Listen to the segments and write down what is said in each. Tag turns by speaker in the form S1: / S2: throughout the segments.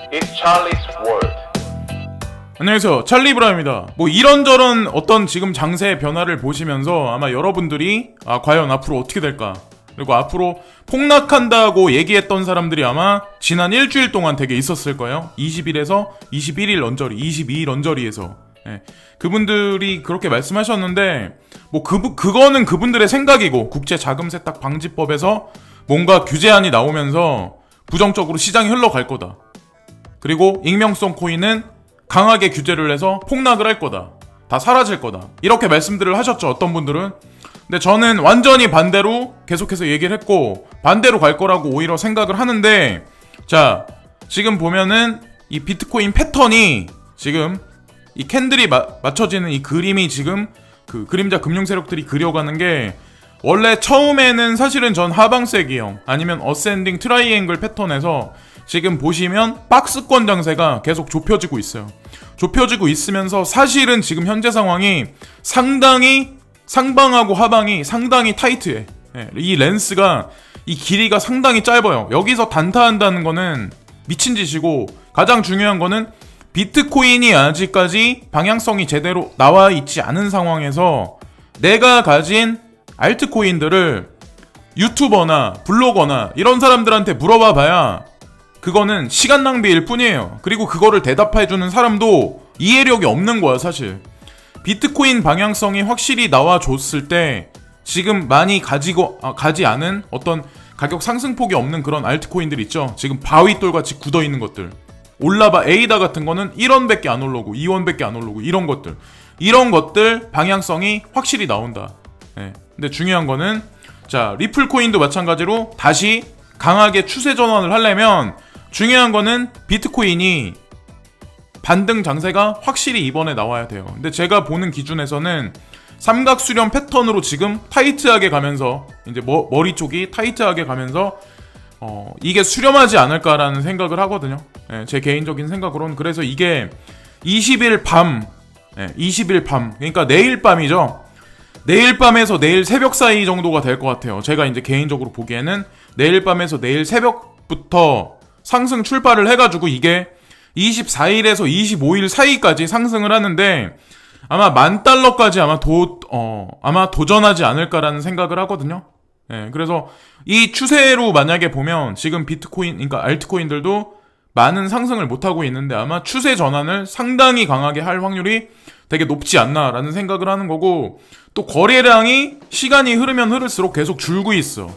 S1: It's Charlie's World.
S2: 안녕하세요, 찰리브라입니다. 이런저런 어떤 지금 장세의 변화를 보시면서 아마 여러분들이 과연 앞으로 어떻게 될까, 그리고 앞으로 폭락한다고 얘기했던 사람들이 아마 지난 일주일 동안 되게 있었을 거예요. 20일에서 21일 언저리, 22일 언저리에서 그분들이 그렇게 말씀하셨는데 그거는 그분들의 생각이고, 국제자금세탁 방지법에서 뭔가 규제안이 나오면서 부정적으로 시장이 흘러갈 거다. 그리고 익명성 코인은 강하게 규제를 해서 폭락을 할 거다. 다 사라질 거다. 이렇게 말씀들을 하셨죠, 어떤 분들은. 근데 저는 완전히 반대로 계속해서 얘기를 했고, 반대로 갈 거라고 오히려 생각을 하는데, 자, 지금 보면은 이 비트코인 패턴이 지금 이 캔들이 맞춰지는 이 그림이 지금 그 그림자 금융 세력들이 그려가는 게, 원래 처음에는 사실은 전 하방세기형 아니면 어센딩 트라이앵글 패턴에서 지금 보시면 박스권 장세가 계속 좁혀지고 있어요. 좁혀지고 있으면서 사실은 지금 현재 상황이 상당히 상방하고 하방이 상당히 타이트해. 이 렌스가, 이 길이가 상당히 짧아요. 여기서 단타한다는 거는 미친 짓이고, 가장 중요한 거는 비트코인이 아직까지 방향성이 제대로 나와 있지 않은 상황에서 내가 가진 알트코인들을 유튜버나 블로거나 이런 사람들한테 물어봐 봐야 그거는 시간 낭비일 뿐이에요. 그리고 그거를 대답해주는 사람도 이해력이 없는 거야, 사실. 비트코인 방향성이 확실히 나와줬을 때 지금 많이 가지 않은 어떤 가격 상승폭이 없는 그런 알트코인들 있죠. 지금 바위돌같이 굳어있는 것들, 올라봐 에이다 같은 거는 1원밖에 안 올라오고 2원밖에 안 올라오고 이런 것들 방향성이 확실히 나온다. 근데 중요한 거는, 자, 리플 코인도 마찬가지로 다시 강하게 추세 전환을 하려면 중요한 거는 비트코인이 반등 장세가 확실히 이번에 나와야 돼요. 근데 제가 보는 기준에서는 삼각 수렴 패턴으로 지금 타이트하게 가면서, 이제 머리 쪽이 타이트하게 가면서 이게 수렴하지 않을까라는 생각을 하거든요. 제 개인적인 생각으로는. 그래서 이게 20일 밤, 그러니까 내일 밤이죠. 내일 밤에서 내일 새벽 사이 정도가 될 것 같아요. 제가 이제 개인적으로 보기에는 내일 밤에서 내일 새벽부터 상승 출발을 해가지고 이게 24일에서 25일 사이까지 상승을 하는데, 아마 $10,000까지 아마 도전하지 않을까라는 생각을 하거든요. 그래서 이 추세로 만약에 보면 지금 비트코인, 그러니까 알트코인들도 많은 상승을 못하고 있는데 아마 추세 전환을 상당히 강하게 할 확률이 되게 높지 않나라는 생각을 하는 거고, 또 거래량이 시간이 흐르면 흐를수록 계속 줄고 있어.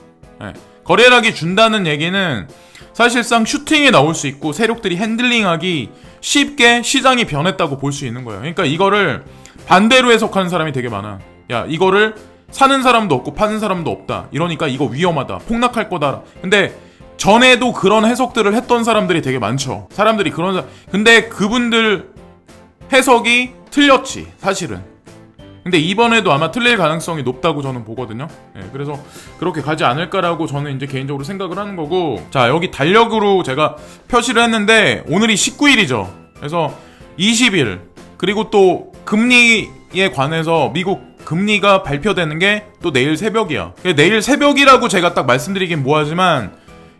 S2: 거래량이 준다는 얘기는 사실상 슈팅이 나올 수 있고 세력들이 핸들링하기 쉽게 시장이 변했다고 볼 수 있는 거예요. 그러니까 이거를 반대로 해석하는 사람이 되게 많아. 야, 이거를 사는 사람도 없고 파는 사람도 없다, 이러니까 이거 위험하다, 폭락할 거다. 근데 전에도 그런 해석들을 했던 사람들이 되게 많죠. 근데 그분들 해석이 틀렸지, 사실은. 근데 이번에도 아마 틀릴 가능성이 높다고 저는 보거든요. 그래서 그렇게 가지 않을까라고 저는 이제 개인적으로 생각을 하는 거고, 자, 여기 달력으로 제가 표시를 했는데 오늘이 19일이죠. 그래서 20일, 그리고 또 금리에 관해서 미국 금리가 발표되는 게 또 내일 새벽이야. 내일 새벽이라고 제가 딱 말씀드리긴 뭐하지만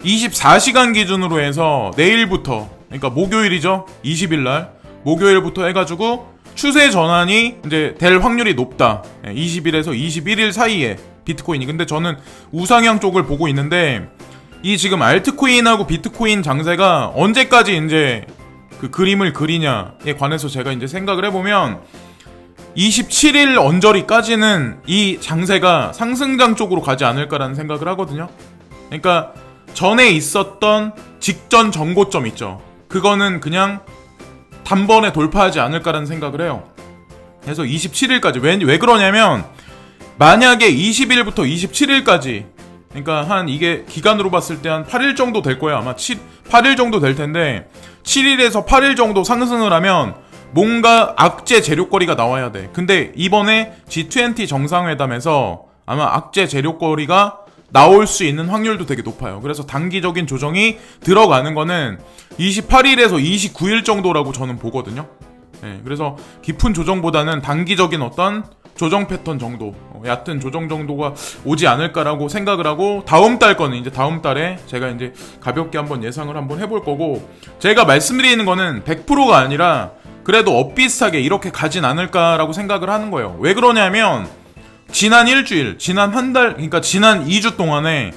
S2: 24시간 기준으로 해서 내일부터, 그러니까 목요일이죠. 20일날 목요일부터 해가지고 추세 전환이 이제 될 확률이 높다. 20일에서 21일 사이에 비트코인이. 근데 저는 우상향 쪽을 보고 있는데, 이 지금 알트코인하고 비트코인 장세가 언제까지 이제 그 그림을 그리냐에 관해서 제가 이제 생각을 해보면 27일 언저리까지는 이 장세가 상승장 쪽으로 가지 않을까라는 생각을 하거든요. 그러니까 전에 있었던 직전 전고점 있죠. 그거는 그냥 단번에 돌파하지 않을까라는 생각을 해요. 그래서 27일까지. 왜 그러냐면, 만약에 20일부터 27일까지, 그러니까 한, 이게 기간으로 봤을 때 한 8일 정도 될 거예요. 아마 8일 정도 될 텐데, 7일에서 8일 정도 상승을 하면 뭔가 악재 재료거리가 나와야 돼. 근데 이번에 G20 정상회담에서 아마 악재 재료거리가 나올 수 있는 확률도 되게 높아요. 그래서 단기적인 조정이 들어가는 거는 28일에서 29일 정도라고 저는 보거든요. 그래서 깊은 조정보다는 단기적인 어떤 조정 패턴 정도, 얕은 조정 정도가 오지 않을까라고 생각을 하고, 다음 달 거는 이제 다음 달에 제가 이제 가볍게 한번 예상을 한번 해볼 거고, 제가 말씀드리는 거는 100%가 아니라 그래도 엇비슷하게 이렇게 가진 않을까라고 생각을 하는 거예요. 왜 그러냐면 지난 일주일, 지난 한 달, 그러니까 지난 2주 동안에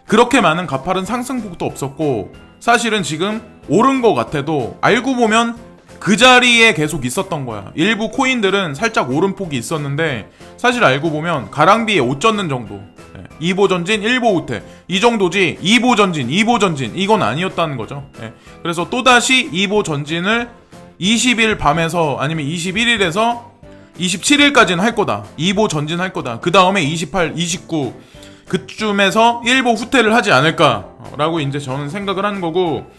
S2: 그렇게 많은 가파른 상승폭도 없었고, 사실은 지금 오른 것 같아도 알고 보면 그 자리에 계속 있었던 거야. 일부 코인들은 살짝 오름폭이 있었는데 사실 알고 보면 가랑비에 옷 젖는 정도, 2보 전진 1보 후퇴 이 정도지 2보 전진 2보 전진 이건 아니었다는 거죠. 그래서 또다시 2보 전진을 20일 밤에서 아니면 21일에서 27일까지는 할 거다. 2보 전진할 거다. 그 다음에 28, 29 그쯤에서 1보 후퇴를 하지 않을까라고 이제 저는 생각을 하는 거고,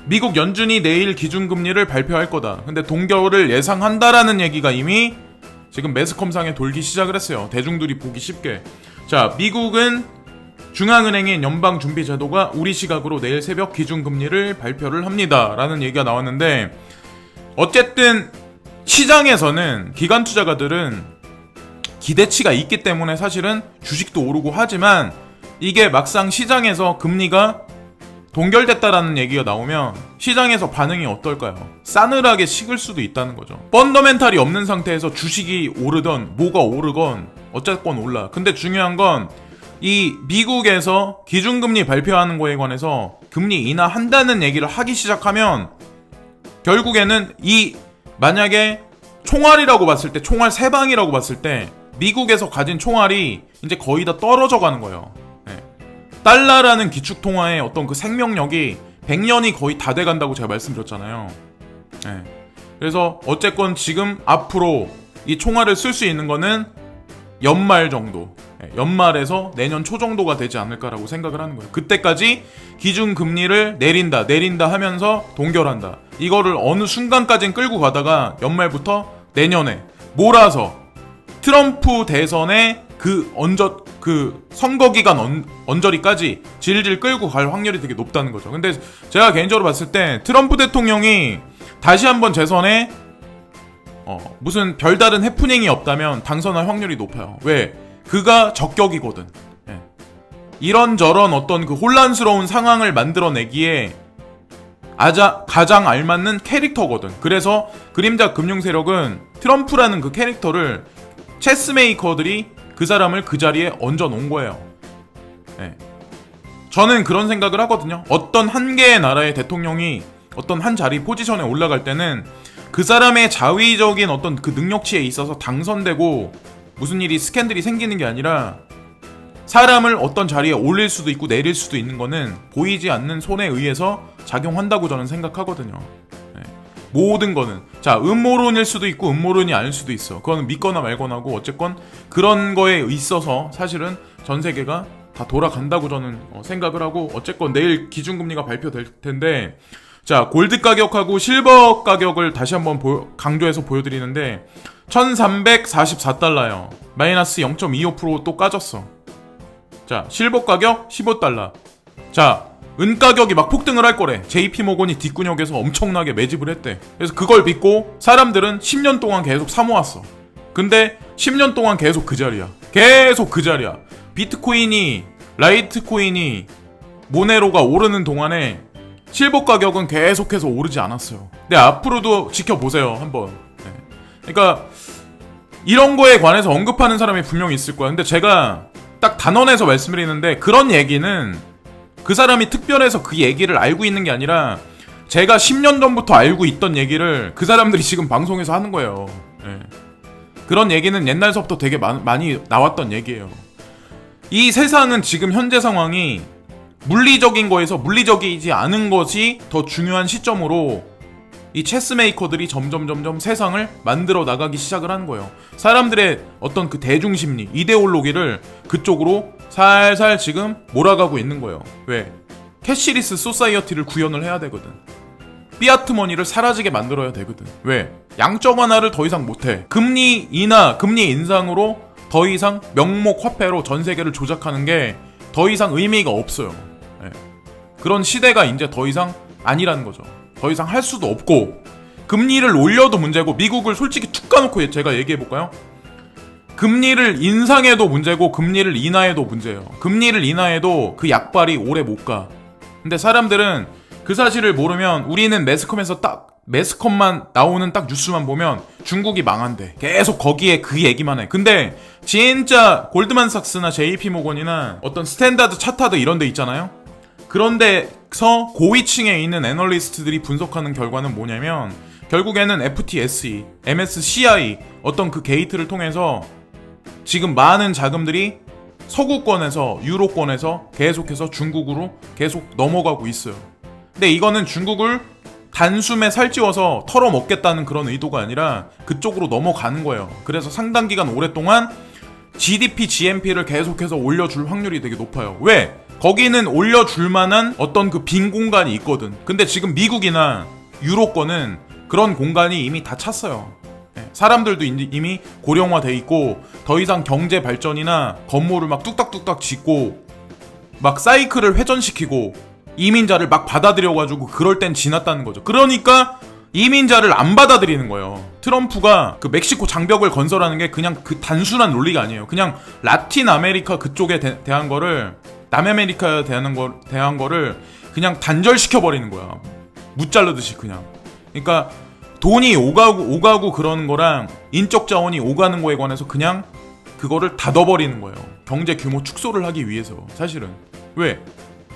S2: 미국 연준이 내일 기준금리를 발표할 거다. 근데 동결을 예상한다라는 얘기가 이미 지금 매스컴상에 돌기 시작을 했어요. 대중들이 보기 쉽게. 자, 미국은 중앙은행인 연방준비제도가 우리 시각으로 내일 새벽 기준금리를 발표를 합니다. 라는 얘기가 나왔는데, 어쨌든 시장에서는 기관 투자가들은 기대치가 있기 때문에 사실은 주식도 오르고 하지만, 이게 막상 시장에서 금리가 동결됐다라는 얘기가 나오면 시장에서 반응이 어떨까요? 싸늘하게 식을 수도 있다는 거죠. 펀더멘탈이 없는 상태에서 주식이 오르던 뭐가 오르건 어쨌건 올라. 근데 중요한 건 이 미국에서 기준금리 발표하는 거에 관해서 금리 인하한다는 얘기를 하기 시작하면 결국에는 이 만약에 총알이라고 봤을 때, 총알 3방이라고 봤을 때 미국에서 가진 총알이 이제 거의 다 떨어져 가는 거예요. 달러라는 기축통화의 어떤 그 생명력이 100년이 거의 다 돼간다고 제가 말씀드렸잖아요. 그래서 어쨌건 지금 앞으로 이 총알을 쓸 수 있는 거는 연말 정도, 연말에서 내년 초 정도가 되지 않을까라고 생각을 하는 거예요. 그때까지 기준금리를 내린다 하면서 동결한다. 이거를 어느 순간까지는 끌고 가다가 연말부터 내년에 몰아서 트럼프 대선의 그 선거 기간 언저리까지 질질 끌고 갈 확률이 되게 높다는 거죠. 근데 제가 개인적으로 봤을 때 트럼프 대통령이 다시 한번 재선에 무슨 별다른 해프닝이 없다면 당선할 확률이 높아요. 왜? 그가 적격이거든. 이런저런 어떤 그 혼란스러운 상황을 만들어내기에 가장 알맞는 캐릭터거든. 그래서 그림자 금융 세력은 트럼프라는 그 캐릭터를 체스메이커들이 그 사람을 그 자리에 얹어 놓은 거예요. 저는 그런 생각을 하거든요. 어떤 한 개의 나라의 대통령이 어떤 한 자리 포지션에 올라갈 때는 그 사람의 자위적인 어떤 그 능력치에 있어서 당선되고 무슨 일이 스캔들이 생기는 게 아니라 사람을 어떤 자리에 올릴 수도 있고 내릴 수도 있는 거는 보이지 않는 손에 의해서 작용한다고 저는 생각하거든요. 모든 거는 자, 음모론일 수도 있고 음모론이 아닐 수도 있어. 그거는 믿거나 말거나고 어쨌건 그런 거에 있어서 사실은 전 세계가 다 돌아간다고 저는 생각을 하고, 어쨌건 내일 기준금리가 발표될 텐데, 자, 골드 가격하고 실버 가격을 다시 한번 강조해서 보여드리는데 1344달러요. 마이너스 0.25% 까졌어. 자, 실버 가격 15달러. 자, 은 가격이 막 폭등을 할 거래. JP모건이 뒷구녕에서 엄청나게 매집을 했대. 그래서 그걸 믿고 사람들은 10년 동안 계속 사모았어. 근데 10년 동안 계속 그 자리야. 계속 그 자리야. 비트코인이, 라이트코인이, 모네로가 오르는 동안에 실버 가격은 계속해서 오르지 않았어요. 근데 앞으로도 지켜보세요, 한번. 그러니까 이런 거에 관해서 언급하는 사람이 분명히 있을 거야. 근데 제가 딱 단언해서 말씀드리는데, 그런 얘기는 그 사람이 특별해서 그 얘기를 알고 있는 게 아니라 제가 10년 전부터 알고 있던 얘기를 그 사람들이 지금 방송에서 하는 거예요. 그런 얘기는 옛날서부터 되게 많이 나왔던 얘기예요. 이 세상은 지금 현재 상황이 물리적인 거에서 물리적이지 않은 것이 더 중요한 시점으로 이 체스메이커들이 점점 세상을 만들어 나가기 시작을 하는 거예요. 사람들의 어떤 그 대중심리, 이데올로기를 그쪽으로 살살 지금 몰아가고 있는 거예요. 왜? 캐시리스 소사이어티를 구현을 해야 되거든. 피아트 머니를 사라지게 만들어야 되거든. 왜? 양적 완화를 더 이상 못해. 금리 인하, 금리 인상으로 더 이상 명목 화폐로 전 세계를 조작하는 게 더 이상 의미가 없어요. 그런 시대가 이제 더 이상 아니라는 거죠. 더 이상 할 수도 없고, 금리를 올려도 문제고, 미국을 솔직히 툭 까놓고 제가 얘기해볼까요? 금리를 인상해도 문제고 금리를 인하해도 문제예요. 금리를 인하해도 그 약발이 오래 못 가. 근데 사람들은 그 사실을 모르면 우리는 매스컴에서 딱 매스컴만 나오는 딱 뉴스만 보면 중국이 망한대. 계속 거기에 그 얘기만 해. 근데 진짜 골드만삭스나 JP모건이나 어떤 스탠다드 차타드 이런 데 있잖아요. 그런 데서 고위층에 있는 애널리스트들이 분석하는 결과는 뭐냐면 결국에는 FTSE, MSCI 어떤 그 게이트를 통해서 지금 많은 자금들이 서구권에서 유로권에서 계속해서 중국으로 계속 넘어가고 있어요. 근데 이거는 중국을 단숨에 살찌워서 털어먹겠다는 그런 의도가 아니라 그쪽으로 넘어가는 거예요. 그래서 상당 기간 오랫동안 GDP, GNP를 계속해서 올려줄 확률이 되게 높아요. 왜? 거기는 올려줄 만한 어떤 그 빈 공간이 있거든. 근데 지금 미국이나 유로권은 그런 공간이 이미 다 찼어요. 사람들도 이미 고령화돼 있고 더 이상 경제 발전이나 건물을 막 뚝딱뚝딱 짓고 막 사이클을 회전시키고 이민자를 막 받아들여가지고 그럴 땐 지났다는 거죠. 그러니까 이민자를 안 받아들이는 거예요. 트럼프가 그 멕시코 장벽을 건설하는 게 그냥 그 단순한 논리가 아니에요. 그냥 라틴 아메리카 그쪽에 대한 거를 남아메리카에 대한 거를 그냥 단절시켜버리는 거야. 무자르듯이 그냥. 그러니까 돈이 오가고 그러는 거랑 인적 자원이 오가는 거에 관해서 그냥 그거를 닫아버리는 거예요. 경제 규모 축소를 하기 위해서. 사실은. 왜?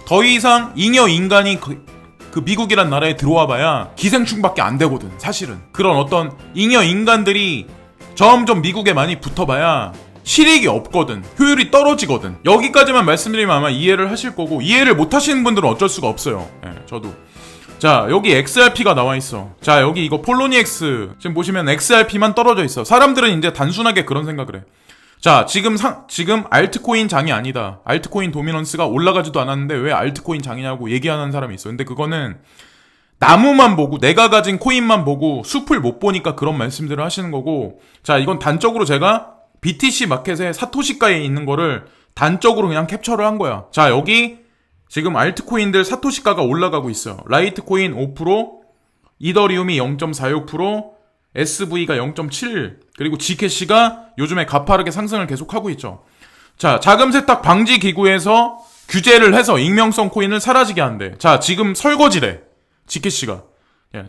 S2: 더 이상 잉여 인간이 그 미국이란 나라에 들어와 봐야 기생충밖에 안 되거든. 사실은. 그런 어떤 잉여 인간들이 점점 미국에 많이 붙어봐야 실익이 없거든. 효율이 떨어지거든. 여기까지만 말씀드리면 아마 이해를 하실 거고 이해를 못 하시는 분들은 어쩔 수가 없어요. 저도. 자, 여기 XRP가 나와 있어. 자, 여기 이거 폴로니엑스 지금 보시면 XRP만 떨어져 있어. 사람들은 이제 단순하게 그런 생각을 해. 자, 지금 알트코인 장이 아니다. 알트코인 도미넌스가 올라가지도 않았는데 왜 알트코인 장이냐고 얘기하는 사람이 있어. 근데 그거는 나무만 보고 내가 가진 코인만 보고 숲을 못 보니까 그런 말씀들을 하시는 거고. 자, 이건 단적으로 제가 BTC 마켓에 사토시가에 있는 거를 단적으로 그냥 캡처를 한 거야. 자, 여기 지금 알트코인들 사토시가가 올라가고 있어요. 라이트코인 5%, 이더리움이 0.46%, SV가 0.7, 그리고 G캐시가 요즘에 가파르게 상승을 계속하고 있죠. 자, 자금 세탁 방지 기구에서 규제를 해서 익명성 코인을 사라지게 한대. 자, 지금 설거지래. G캐시가.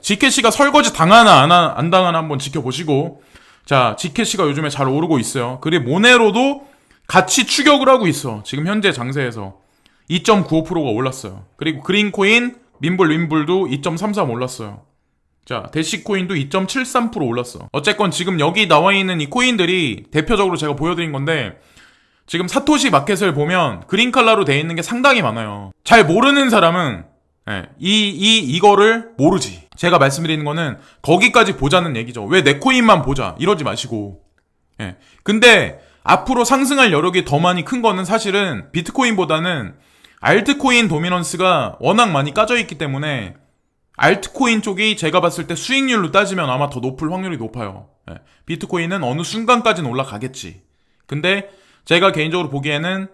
S2: G캐시가 설거지 당하나 안 당하나 한번 지켜보시고. 자, G캐시가 요즘에 잘 오르고 있어요. 그리고 모네로도 같이 추격을 하고 있어. 지금 현재 장세에서 2.95%가 올랐어요. 그리고 그린코인, 림블도 2.33 올랐어요. 자, 대시코인도 2.73% 올랐어. 어쨌건 지금 여기 나와 있는 이 코인들이 대표적으로 제가 보여드린 건데 지금 사토시 마켓을 보면 그린칼라로 돼 있는 게 상당히 많아요. 잘 모르는 사람은 이거를 모르지. 제가 말씀드리는 거는 거기까지 보자는 얘기죠. 왜 내 코인만 보자 이러지 마시고. 근데 앞으로 상승할 여력이 더 많이 큰 거는 사실은 비트코인보다는 알트코인 도미넌스가 워낙 많이 까져 있기 때문에 알트코인 쪽이 제가 봤을 때 수익률로 따지면 아마 더 높을 확률이 높아요. 비트코인은 어느 순간까지는 올라가겠지. 근데 제가 개인적으로 보기에는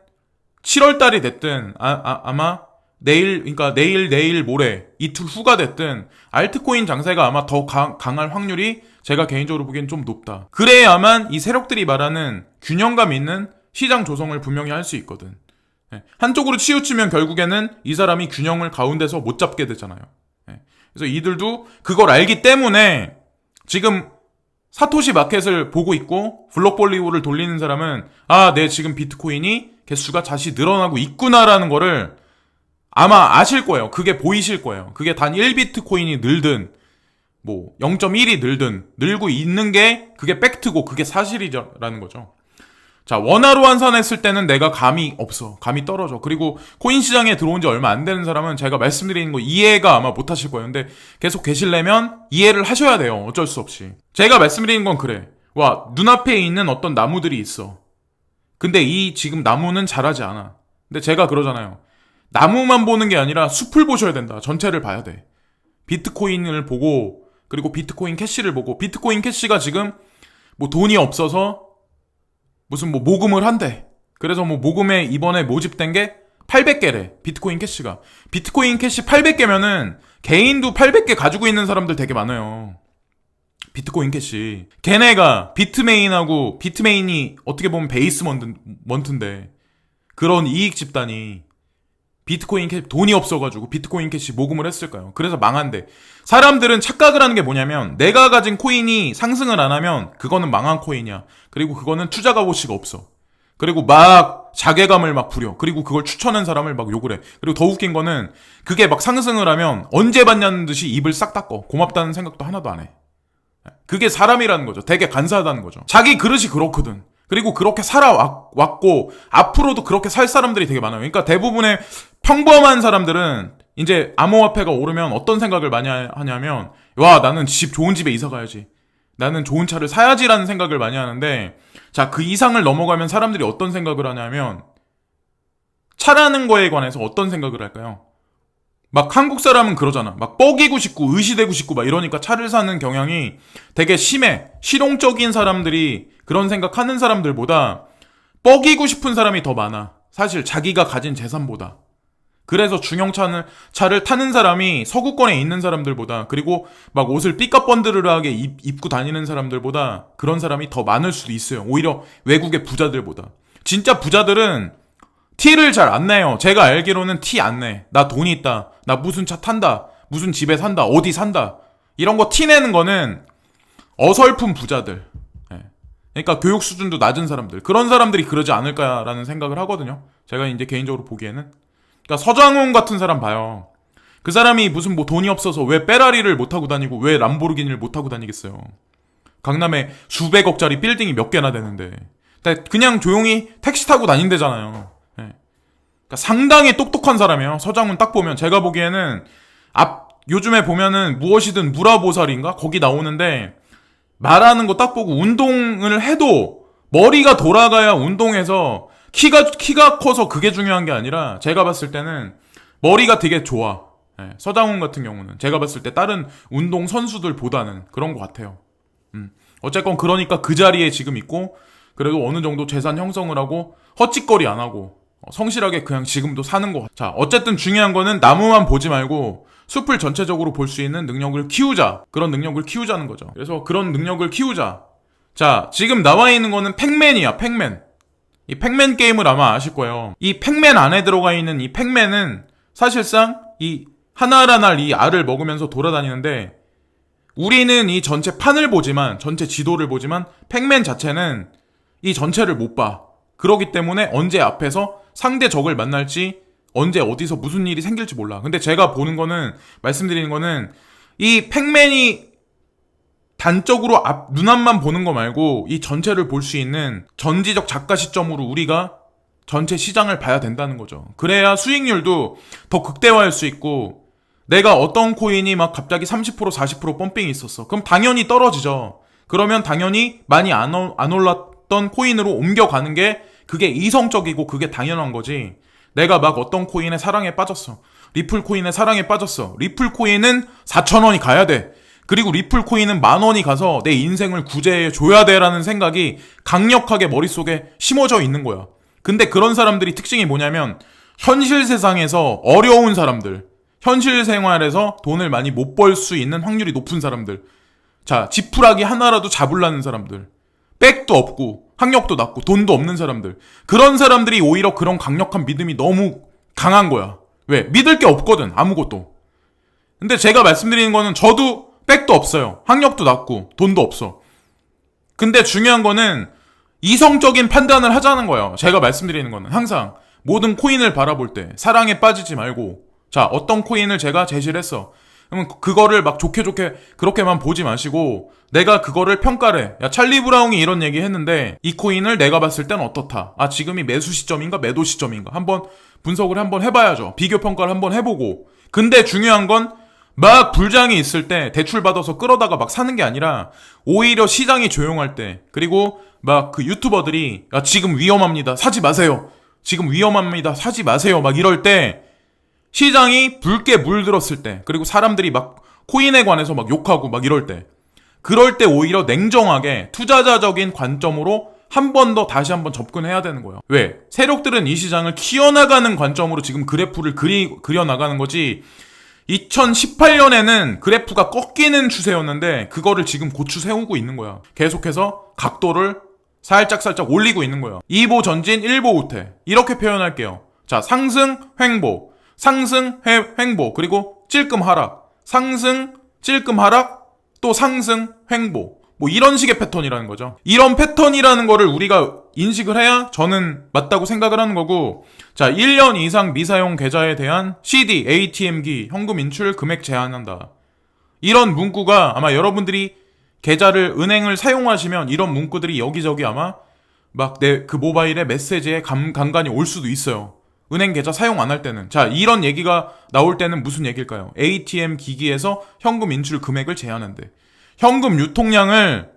S2: 7월달이 됐든 아마 내일 모레 이틀 후가 됐든 알트코인 장세가 아마 더 강할 확률이 제가 개인적으로 보기엔 좀 높다. 그래야만 이 세력들이 말하는 균형감 있는 시장 조성을 분명히 할 수 있거든. 한쪽으로 치우치면 결국에는 이 사람이 균형을 가운데서 못 잡게 되잖아요. 그래서 이들도 그걸 알기 때문에 지금 사토시 마켓을 보고 있고 블록볼리오를 돌리는 사람은 내 지금 비트코인이 개수가 다시 늘어나고 있구나라는 거를 아마 아실 거예요. 그게 보이실 거예요. 그게 단 1비트코인이 늘든 뭐 0.1이 늘고 있는 게 그게 팩트고 그게 사실이라는 거죠. 자, 원화로 환산했을 때는 내가 감이 없어. 감이 떨어져. 그리고 코인 시장에 들어온 지 얼마 안 되는 사람은 제가 말씀드리는 거 이해가 아마 못 하실 거예요. 근데 계속 계시려면 이해를 하셔야 돼요. 어쩔 수 없이. 제가 말씀드리는 건 그래. 와, 눈앞에 있는 어떤 나무들이 있어. 근데 이 지금 나무는 자라지 않아. 근데 제가 그러잖아요. 나무만 보는 게 아니라 숲을 보셔야 된다. 전체를 봐야 돼. 비트코인을 보고 그리고 비트코인 캐시를 보고 비트코인 캐시가 지금 뭐 돈이 없어서 무슨 뭐 모금을 한대. 그래서 뭐 모금에 이번에 모집된 게 800개래. 비트코인 캐시가. 비트코인 캐시 800개면은 개인도 800개 가지고 있는 사람들 되게 많아요. 비트코인 캐시. 걔네가 비트메인하고, 비트메인이 어떻게 보면 베이스먼트인데, 그런 이익 집단이 비트코인 캐시, 돈이 없어가지고 비트코인 캐시 모금을 했을까요? 그래서 망한대. 사람들은 착각을 하는 게 뭐냐면, 내가 가진 코인이 상승을 안 하면 그거는 망한 코인이야. 그리고 그거는 투자 값어치가 없어. 그리고 막 자괴감을 막 부려. 그리고 그걸 추천한 사람을 막 욕을 해. 그리고 더 웃긴 거는 그게 막 상승을 하면 언제 받냐는 듯이 입을 싹 닦어. 고맙다는 생각도 하나도 안 해. 그게 사람이라는 거죠. 되게 간사하다는 거죠. 자기 그릇이 그렇거든. 그리고 그렇게 살아왔고 앞으로도 그렇게 살 사람들이 되게 많아요. 그러니까 대부분의 평범한 사람들은 이제 암호화폐가 오르면 어떤 생각을 많이 하냐면, 와, 나는 좋은 집에 이사 가야지, 나는 좋은 차를 사야지라는 생각을 많이 하는데, 자, 그 이상을 넘어가면 사람들이 어떤 생각을 하냐면, 차라는 거에 관해서 어떤 생각을 할까요? 막 한국 사람은 그러잖아. 막 뻐기고 싶고 의시되고 싶고 막 이러니까 차를 사는 경향이 되게 심해. 실용적인 사람들이 그런 생각하는 사람들보다 뻐기고 싶은 사람이 더 많아. 사실 자기가 가진 재산보다. 그래서 차를 타는 사람이 서구권에 있는 사람들보다, 그리고 막 옷을 삐까번드르르하게 입고 다니는 사람들보다 그런 사람이 더 많을 수도 있어요. 오히려 외국의 부자들보다. 진짜 부자들은 티를 잘 안 내요. 제가 알기로는 티 안 내. 나 돈이 있다, 나 무슨 차 탄다, 무슨 집에 산다, 어디 산다, 이런 거 티 내는 거는 어설픈 부자들, 그러니까 교육 수준도 낮은 사람들, 그런 사람들이 그러지 않을까라는 생각을 하거든요. 제가 이제 개인적으로 보기에는. 그러니까 서장훈 같은 사람 봐요. 그 사람이 무슨 뭐 돈이 없어서 왜 페라리를 못 타고 다니고 왜 람보르기니를 못 타고 다니겠어요. 강남에 수백억짜리 빌딩이 몇 개나 되는데 그냥 조용히 택시 타고 다닌대잖아요. 그러니까 상당히 똑똑한 사람이에요. 서장훈 딱 보면, 제가 보기에는 요즘에 보면은 무엇이든 무라보살인가 거기 나오는데, 말하는 거 딱 보고 운동을 해도 머리가 돌아가야 운동해서, 키가 커서 그게 중요한 게 아니라 제가 봤을 때는 머리가 되게 좋아. 서장훈 같은 경우는 제가 봤을 때 다른 운동 선수들보다는 그런 것 같아요. 어쨌건 그러니까 그 자리에 지금 있고, 그래도 어느 정도 재산 형성을 하고 헛짓거리 안 하고 성실하게 그냥 지금도 사는 거. 자, 어쨌든 중요한 거는 나무만 보지 말고 숲을 전체적으로 볼 수 있는 능력을 키우자. 그런 능력을 키우자는 거죠. 그래서 그런 능력을 키우자. 자, 지금 나와 있는 거는 팩맨이야, 팩맨. 이 팩맨 게임을 아마 아실 거예요. 이 팩맨 안에 들어가 있는 이 팩맨은 사실상 이 하나하나 이 알을 먹으면서 돌아다니는데, 우리는 이 전체 판을 보지만, 전체 지도를 보지만 팩맨 자체는 이 전체를 못 봐. 그러기 때문에 언제 앞에서 상대 적을 만날지, 언제 어디서 무슨 일이 생길지 몰라. 근데 제가 보는 거는, 말씀드리는 거는, 이 팩맨이 단적으로 눈앞만 보는 거 말고 이 전체를 볼 수 있는 전지적 작가 시점으로 우리가 전체 시장을 봐야 된다는 거죠. 그래야 수익률도 더 극대화할 수 있고, 내가 어떤 코인이 막 갑자기 30% 40% 펌핑이 있었어. 그럼 당연히 떨어지죠. 그러면 당연히 많이 안 올랐던 코인으로 옮겨가는 게, 그게 이성적이고 그게 당연한 거지. 내가 막 어떤 코인의 사랑에 빠졌어. 리플 코인의 사랑에 빠졌어. 리플 코인은 4,000원이 가야 돼. 그리고 리플 코인은 10,000원이 가서 내 인생을 구제해 줘야 돼라는 생각이 강력하게 머릿속에 심어져 있는 거야. 근데 그런 사람들이 특징이 뭐냐면, 현실 세상에서 어려운 사람들, 현실 생활에서 돈을 많이 못 벌 수 있는 확률이 높은 사람들, 자, 지푸라기 하나라도 잡으려는 사람들, 백도 없고 학력도 낮고 돈도 없는 사람들, 그런 사람들이 오히려 그런 강력한 믿음이 너무 강한 거야. 왜? 믿을 게 없거든, 아무것도. 근데 제가 말씀드리는 거는, 저도 백도 없어요. 학력도 낮고 돈도 없어. 근데 중요한 거는 이성적인 판단을 하자는 거예요. 제가 말씀드리는 거는 항상 모든 코인을 바라볼 때 사랑에 빠지지 말고, 자, 어떤 코인을 제가 제시를 했어. 그러면 그거를 막 좋게 그렇게만 보지 마시고, 내가 그거를 평가를 해. 야, 찰리 브라운이 이런 얘기 했는데 이 코인을 내가 봤을 땐 어떻다. 아, 지금이 매수 시점인가 매도 시점인가 한번 분석을 한번 해봐야죠. 비교 평가를 한번 해보고. 근데 중요한 건, 막 불장이 있을 때 대출 받아서 끌어다가 막 사는 게 아니라, 오히려 시장이 조용할 때, 그리고 막 그 유튜버들이 야, 지금 위험합니다, 사지 마세요, 지금 위험합니다, 사지 마세요, 막 이럴 때, 시장이 붉게 물들었을 때, 그리고 사람들이 막 코인에 관해서 막 욕하고 막 이럴 때, 그럴 때 오히려 냉정하게 투자자적인 관점으로 한 번 더 다시 한번 접근해야 되는 거예요. 왜? 세력들은 이 시장을 키워나가는 관점으로 지금 그래프를 그려나가는 거지, 2018년에는 그래프가 꺾이는 추세였는데 그거를 지금 고추 세우고 있는 거야. 계속해서 각도를 살짝 올리고 있는 거예요. 2보 전진 1보 후퇴 이렇게 표현할게요. 자, 상승 횡보, 상승 횡보, 그리고 찔끔 하락, 상승 찔끔 하락, 또 상승 횡보, 뭐 이런 식의 패턴이라는 거죠. 이런 패턴이라는 거를 우리가 인식을 해야 저는 맞다고 생각을 하는 거고, 자, 1년 이상 미사용 계좌에 대한 CD, ATM기, 현금 인출 금액 제한한다. 이런 문구가 아마 여러분들이 계좌를 은행을 사용하시면 이런 문구들이 여기저기 아마 막 내 그 모바일에 메시지에 간간히 올 수도 있어요. 은행 계좌 사용 안 할 때는. 자, 이런 얘기가 나올 때는 무슨 얘기일까요? ATM 기기에서 현금 인출 금액을 제한한대. 현금 유통량을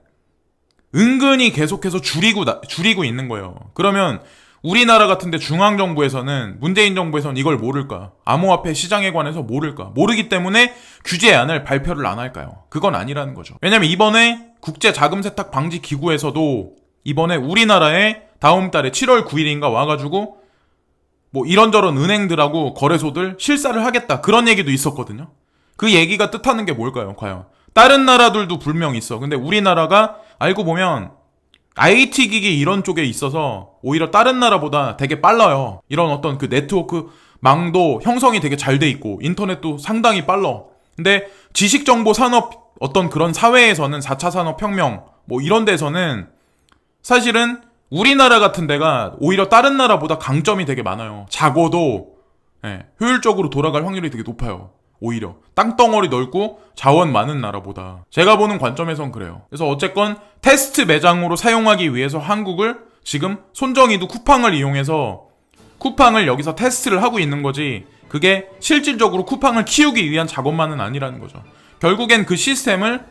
S2: 은근히 계속해서 줄이고 있는 거예요. 그러면 우리나라 같은데 중앙정부에서는, 문재인 정부에서는 이걸 모를까? 암호화폐 시장에 관해서 모를까? 모르기 때문에 규제안을 발표를 안 할까요? 그건 아니라는 거죠. 왜냐면 이번에 국제자금세탁 방지 기구에서도 이번에 우리나라에 다음 달에 7월 9일인가 와가지고 뭐 이런저런 은행들하고 거래소들 실사를 하겠다, 그런 얘기도 있었거든요. 그 얘기가 뜻하는 게 뭘까요, 과연? 다른 나라들도 분명 있어. 근데 우리나라가 알고 보면 IT 기기 이런 쪽에 있어서 오히려 다른 나라보다 되게 빨라요. 이런 어떤 그 네트워크 망도 형성이 되게 잘 돼 있고 인터넷도 상당히 빨라. 근데 지식정보 산업 어떤 그런 사회에서는 4차 산업혁명 뭐 이런 데서는 사실은 우리나라 같은 데가 오히려 다른 나라보다 강점이 되게 많아요. 작어도 효율적으로 돌아갈 확률이 되게 높아요. 오히려 땅덩어리 넓고 자원 많은 나라보다. 제가 보는 관점에선 그래요. 그래서 어쨌건 테스트 매장으로 사용하기 위해서 한국을 지금 손정희도 쿠팡을 이용해서 쿠팡을 여기서 테스트를 하고 있는 거지, 그게 실질적으로 쿠팡을 키우기 위한 작업만은 아니라는 거죠. 결국엔 그 시스템을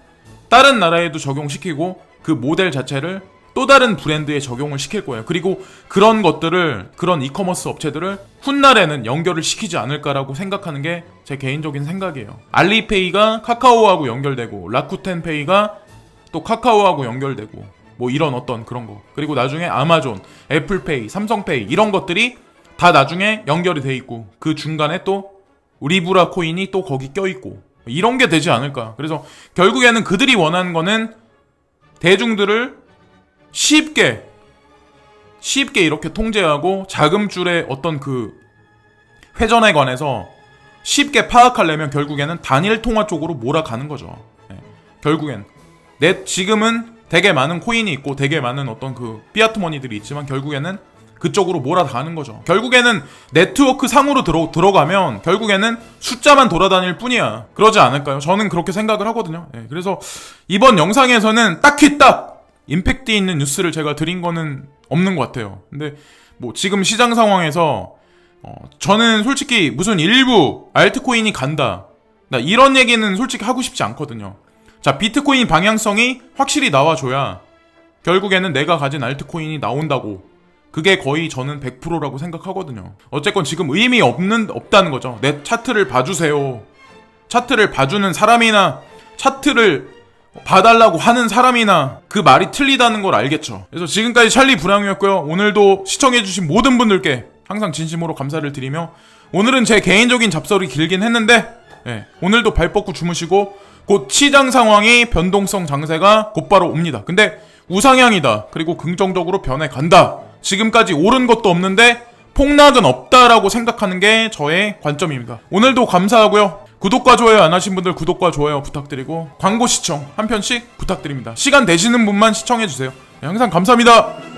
S2: 다른 나라에도 적용시키고 그 모델 자체를 또 다른 브랜드에 적용을 시킬 거예요. 그리고 그런 것들을, 그런 이커머스 업체들을 훗날에는 연결을 시키지 않을까라고 생각하는 게 제 개인적인 생각이에요. 알리페이가 카카오하고 연결되고 라쿠텐페이가 또 카카오하고 연결되고 뭐 이런 어떤 그런 거, 그리고 나중에 아마존, 애플페이, 삼성페이 이런 것들이 다 나중에 연결이 돼 있고 그 중간에 또 리브라 코인이 또 거기 껴있고 이런 게 되지 않을까. 그래서 결국에는 그들이 원하는 거는 대중들을 쉽게 이렇게 통제하고 자금줄의 어떤 그 회전에 관해서 쉽게 파악하려면 결국에는 단일 통화 쪽으로 몰아가는 거죠. 결국엔 지금은 되게 많은 코인이 있고 되게 많은 어떤 그 피아트 머니들이 있지만 결국에는 그쪽으로 몰아가는 거죠. 결국에는 네트워크 상으로 들어가면 결국에는 숫자만 돌아다닐 뿐이야. 그러지 않을까요? 저는 그렇게 생각을 하거든요. 그래서 이번 영상에서는 딱히 임팩트 있는 뉴스를 제가 드린 거는 없는 것 같아요. 근데 뭐 지금 시장 상황에서 저는 솔직히 무슨 일부 알트코인이 간다, 나 이런 얘기는 솔직히 하고 싶지 않거든요. 자, 비트코인 방향성이 확실히 나와줘야 결국에는 내가 가진 알트코인이 나온다고, 그게 거의 저는 100%라고 생각하거든요. 어쨌건 지금 의미 없다는 거죠. 내 차트를 봐주세요. 차트를 봐주는 사람이나 차트를 봐달라고 하는 사람이나 그 말이 틀리다는 걸 알겠죠. 그래서 지금까지 찰리 브라움이었고요. 오늘도 시청해주신 모든 분들께 항상 진심으로 감사를 드리며, 오늘은 제 개인적인 잡설이 길긴 했는데 오늘도 발 뻗고 주무시고 곧 시장 상황이 변동성 장세가 곧바로 옵니다. 근데 우상향이다, 그리고 긍정적으로 변해간다, 지금까지 오른 것도 없는데 폭락은 없다라고 생각하는 게 저의 관점입니다. 오늘도 감사하고요. 구독과 좋아요 안 하신 분들 구독과 좋아요 부탁드리고 광고 시청 한 편씩 부탁드립니다. 시간 되시는 분만 시청해주세요. 항상 감사합니다.